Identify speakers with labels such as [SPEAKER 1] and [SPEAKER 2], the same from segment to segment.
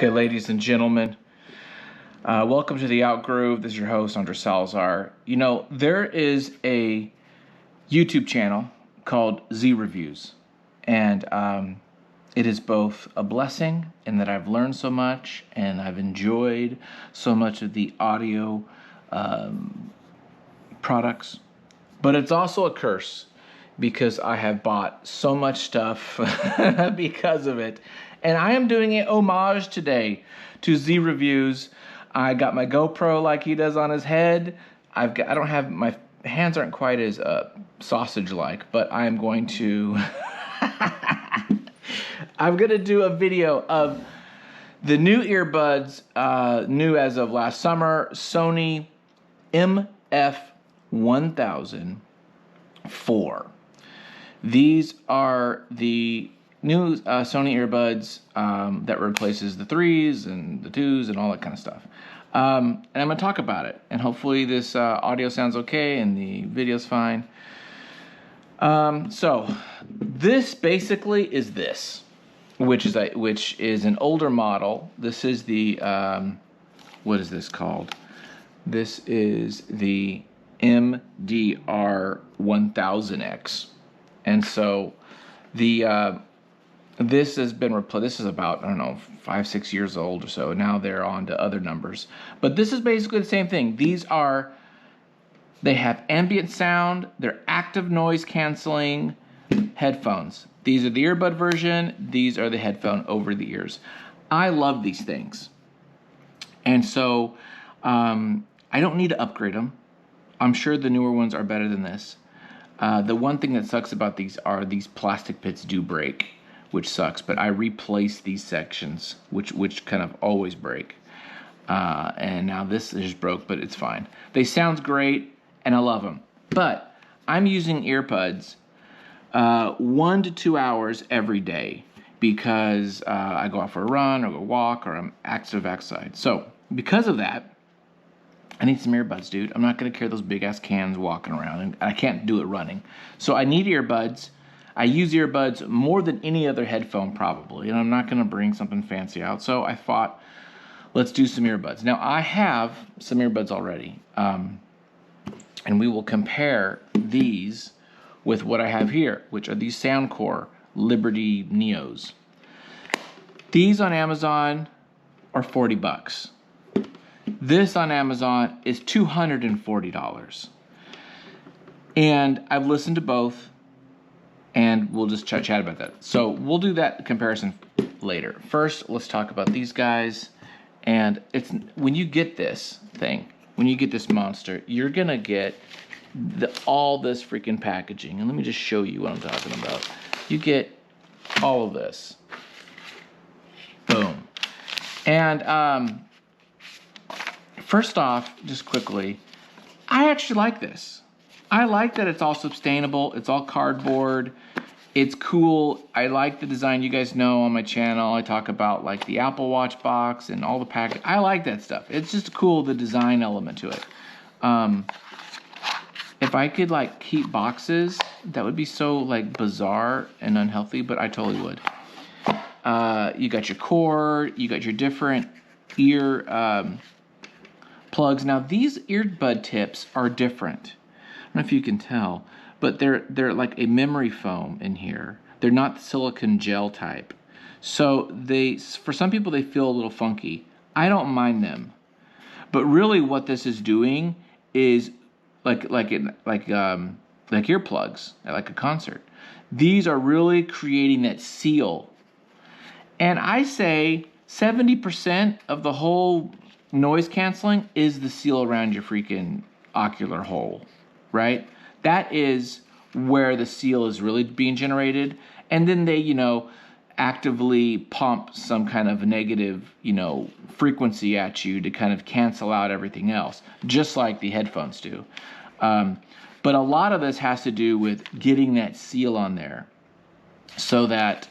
[SPEAKER 1] Okay, ladies and gentlemen, welcome to the Outgroove. This is your host, Andre Salazar. You know, there is a YouTube channel called Z Reviews, and it is both a blessing in that I've learned so much and I've enjoyed so much of the audio products, but it's also a curse because I have bought so much stuff because of it. And I am doing an homage today to Z Reviews. I got my GoPro like he does on his head. I don't have, my hands aren't quite as sausage-like, but I am going to, I'm going to do a video of the new earbuds, new as of last summer, Sony WF-1000x4. These are the new Sony earbuds that replaces the 3s and the 2s and all that kind of stuff. And I'm going to talk about it. And hopefully this audio sounds okay and the video's fine. So this basically is this, which is an older model. This is the, what is this called? This is the MDR-1000X. And so the this has been replaced. This is about, I don't know, 5-6 years old or so. Now they're on to other numbers. But this is basically the same thing. These are, they have ambient sound. They're active noise canceling headphones. These are the earbud version. These are the headphone over the ears. I love these things. And so I don't need to upgrade them. I'm sure the newer ones are better than this. The one thing that sucks about these are these plastic pits do break, which sucks, but I replace these sections, which kind of always break. And now this is broke, but it's fine. They sound great, and I love them. But I'm using earbuds 1 to 2 hours every day because I go out for a run or go walk or I'm active outside. So because of that, I need some earbuds, dude. I'm not going to carry those big-ass cans walking around, and I can't do it running. So I need earbuds. I use earbuds more than any other headphone probably, and I'm not going to bring something fancy out. So I thought, let's do some earbuds. Now, I have some earbuds already, and we will compare these with what I have here, which are these Soundcore Liberty Neos. These on Amazon are 40 bucks. This on Amazon is $240. And I've listened to both, and we'll just chat about that. So we'll do that comparison later. First, let's talk about these guys. And it's when you get this thing, when you get this monster, you're gonna get all this freaking packaging. And let me just show you what I'm talking about. You get all of this. Boom. And first off, just quickly, I actually like this. I like that it's all sustainable. It's all cardboard. It's cool. I like the design. You guys know on my channel, I talk about like the Apple Watch box and all the package. I like that stuff. It's just cool, the design element to it. If I could like keep boxes, that would be so like bizarre and unhealthy, but I totally would. You got your cord, you got your different ear plugs. Now these earbud tips are different. I don't know if you can tell, but they're like a memory foam in here. They're not the silicone gel type. So for some people they feel a little funky. I don't mind them. But really what this is doing is like earplugs at like a concert. These are really creating that seal. And I say 70% of the whole noise canceling is the seal around your freaking ocular hole, right? That is where the seal is really being generated. And then they, actively pump some kind of negative, frequency at you to kind of cancel out everything else, just like the headphones do. But a lot of this has to do with getting that seal on there so that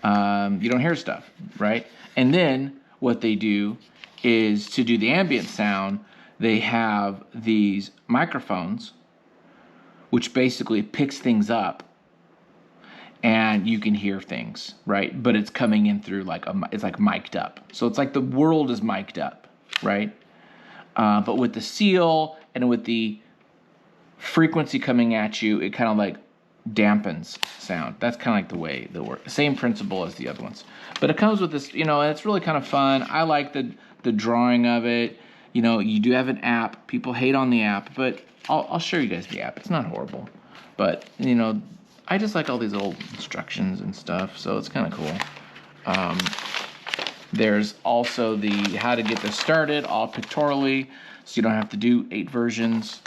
[SPEAKER 1] you don't hear stuff, right? And then what they do is to do the ambient sound, they have these microphones, which basically picks things up. and you can hear things, right? But it's coming in through it's like mic'd up. So it's like the world is mic'd up, right? But with the seal and with the frequency coming at you, it kind of like dampens sound. That's kind of like the way they work. Same principle as the other ones. But it comes with this, and it's really kind of fun. I like the drawing of it. You do have an app. People hate on the app, but I'll show you guys the app. It's not horrible. But, I just like all these old instructions and stuff, so it's kind of cool. There's also the how to get this started, all pictorially, so you don't have to do 8 versions.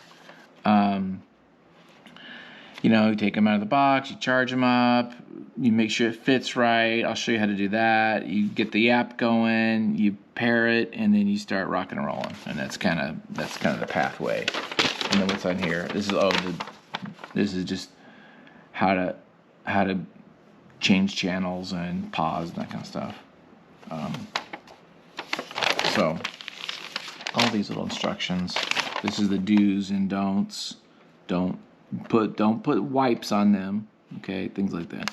[SPEAKER 1] You take them out of the box, you charge them up, you make sure it fits right. I'll show you how to do that. You get the app going, you pair it, and then you start rocking and rolling. And that's kind of the pathway. And then what's on here? This is just how to change channels and pause and that kind of stuff. So all these little instructions. This is the do's and don'ts. Don't put wipes on them. Okay, things like that.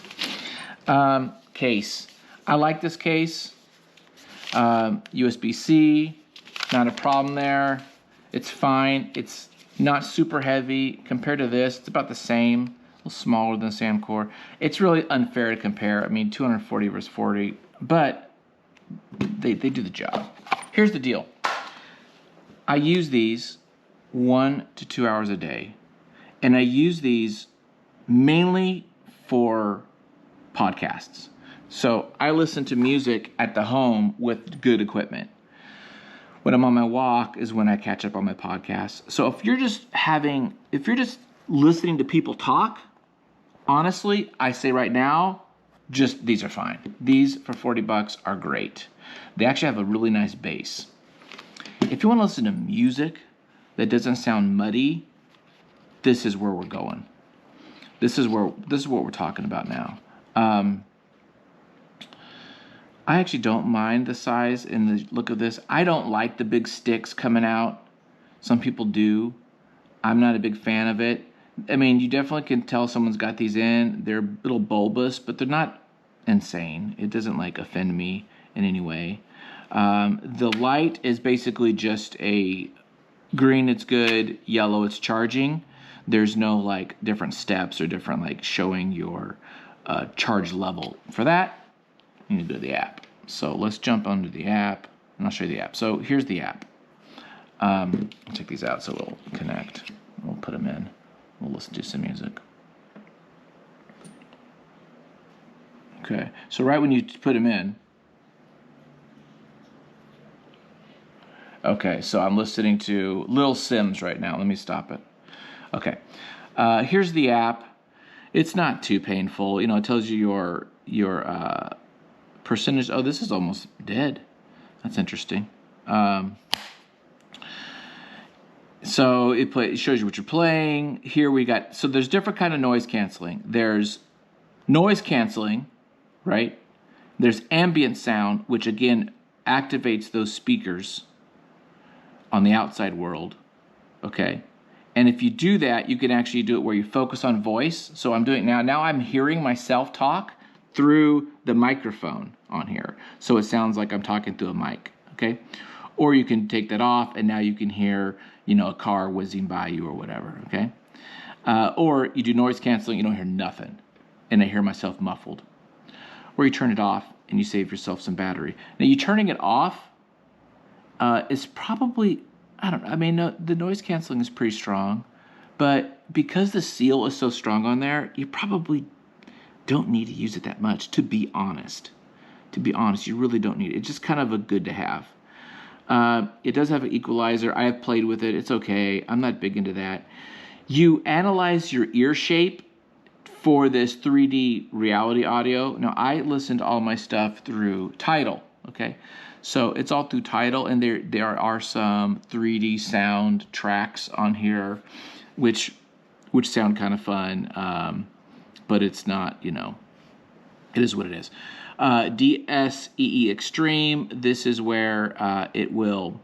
[SPEAKER 1] Case. I like this case. USB-C, not a problem there. It's fine. It's not super heavy compared to this. It's about the same, a little smaller than the Samcore. It's really unfair to compare. I mean, 240 versus 40, but they do the job. Here's the deal. I use these 1 to 2 hours a day, and I use these mainly for podcasts. So I listen to music at the home with good equipment. When I'm on my walk is when I catch up on my podcasts. So if you're just listening to people talk, honestly, I say right now, just these are fine. These for $40 are great. They actually have a really nice bass. If you want to listen to music that doesn't sound muddy, this is where we're going. This is what we're talking about now. I actually don't mind the size and the look of this. I don't like the big sticks coming out. Some people do. I'm not a big fan of it. I mean, you definitely can tell someone's got these in. They're a little bulbous, but they're not insane. It doesn't offend me in any way. The light is basically just a green, it's good, yellow, it's charging. There's no different steps or different showing your charge level. For that, you need to go to the app. So let's jump onto the app, and I'll show you the app. So here's the app. I'll take these out so we'll connect. We'll put them in. We'll listen to some music. Okay, so right when you put them in, okay, so I'm listening to Lil Sims right now. Let me stop it. Okay, here's the app. It's not too painful. It tells you your percentage. Oh, this is almost dead. That's interesting. So it shows you what you're playing. Here we got, so there's different kind of noise canceling. There's noise canceling, right? There's ambient sound, which again activates those speakers on the outside world, okay? And if you do that, you can actually do it where you focus on voice. So I'm doing it now. Now I'm hearing myself talk through the microphone on here. So it sounds like I'm talking through a mic, okay? Or you can take that off and now you can hear, a car whizzing by you or whatever, okay? Or you do noise canceling, you don't hear nothing. And I hear myself muffled. Or you turn it off and you save yourself some battery. Now you turning it off is probably, no, the noise canceling is pretty strong, but because the seal is so strong on there, you probably don't need to use it that much, to be honest. To be honest, you really don't need it. It's just kind of a good to have. It does have an equalizer. I have played with it. It's okay. I'm not big into that. You analyze your ear shape for this 3D reality audio. Now, I listen to all my stuff through Tidal, okay? So it's all through Tidal, and there are some 3D sound tracks on here, which sound kind of fun, but it's not, it is what it is. DSEE Extreme, this is where it will,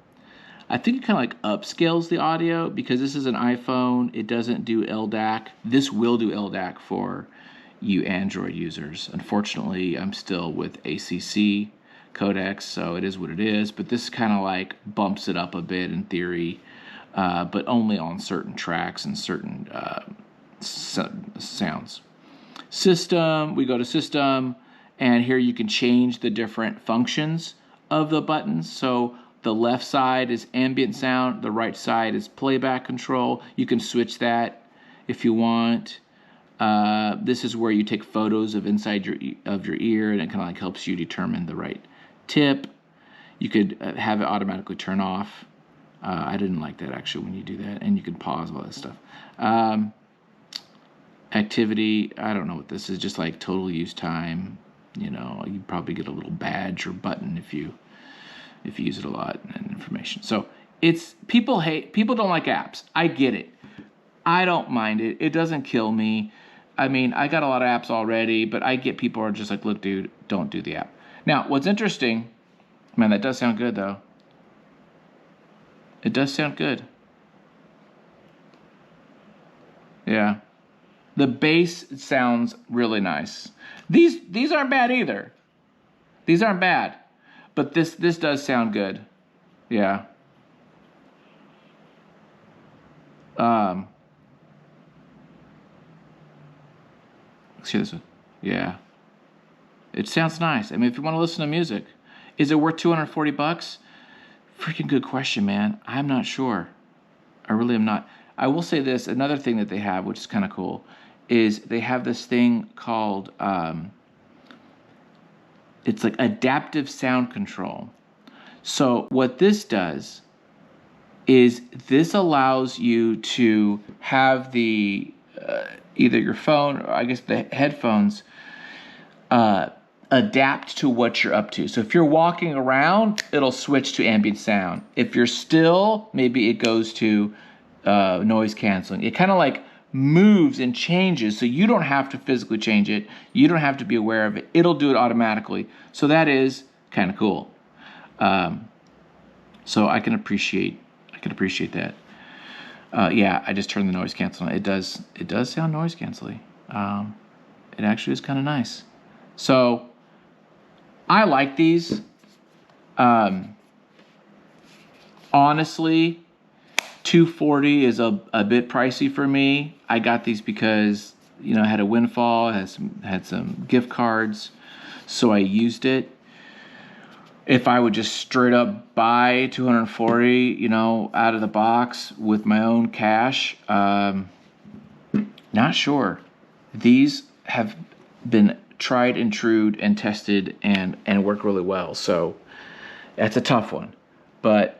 [SPEAKER 1] I think it kind of upscales the audio, because this is an iPhone. It doesn't do LDAC. This will do LDAC for you Android users. Unfortunately, I'm still with ACC codecs, so it is what it is. But this kind of like bumps it up a bit in theory, but only on certain tracks and certain sounds. System, we go to system, and here you can change the different functions of the buttons. So the left side is ambient sound, the right side is playback control. You can switch that if you want. This is where you take photos of inside your ear, and it kind of like helps you determine the right tip. You could have it automatically turn off. I didn't like that actually when you do that, and you can pause all that stuff. Activity, I don't know what this is, just like total use time. You know, you probably get a little badge or button if you use it a lot, and information. So it's people don't like apps. I get it. I don't mind it. It doesn't kill me. I mean, I got a lot of apps already, but I get people are just like, look, dude, don't do the app. Now, what's interesting, man, that does sound good though. It does sound good. Yeah. The bass sounds really nice. These aren't bad either. These aren't bad. But this does sound good. Yeah. Let's hear this one. Yeah. It sounds nice. I mean, if you want to listen to music, is it worth $240? Freaking good question, man. I'm not sure. I really am not. I will say this, another thing that they have, which is kind of cool, is they have this thing called, it's like adaptive sound control. So what this does is this allows you to have the, either your phone or I guess the headphones, adapt to what you're up to. So if you're walking around, it'll switch to ambient sound. If you're still, maybe it goes to noise canceling. It kind of like moves and changes, so you don't have to physically change it. You don't have to be aware of it. It'll do it automatically. So that is kind of cool. So I can appreciate that. Yeah, I just turned the noise cancel on. It does sound noise canceling. It actually is kind of nice. So I like these. Honestly, $240 is a bit pricey for me. I got these because, you know, I had a windfall, had some gift cards, so I used it. If I would just straight up buy $240, you know, out of the box with my own cash, not sure. These have been tried and true and tested and work really well. So that's a tough one. But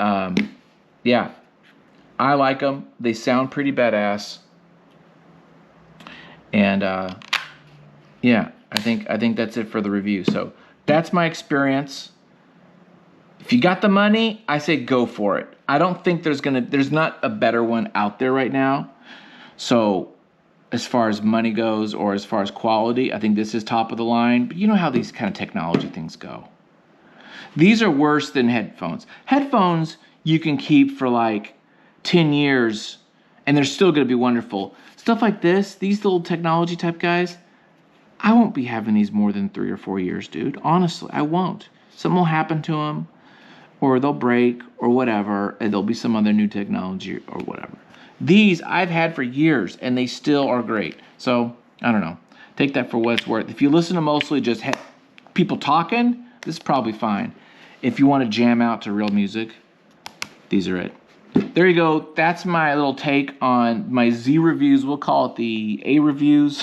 [SPEAKER 1] yeah, I like them. They sound pretty badass. And yeah, I think that's it for the review. So that's my experience. If you got the money, I say go for it. I don't think there's not a better one out there right now. So as far as money goes or as far as quality, I think this is top of the line. But you know how these kind of technology things go. These are worse than headphones. Headphones you can keep for like 10 years and they're still going to be wonderful. Stuff like this, these little technology type guys, I won't be having these more than 3 or 4 years, dude. Honestly, I won't. Something will happen to them, or they'll break, or whatever, and there'll be some other new technology or whatever. These I've had for years, and they still are great. So, I don't know. Take that for what it's worth. If you listen to mostly just people talking, this is probably fine. If you want to jam out to real music, these are it. There you go. That's my little take on my Z reviews. We'll call it the A reviews.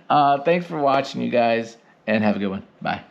[SPEAKER 1] Thanks for watching, you guys, and have a good one. Bye.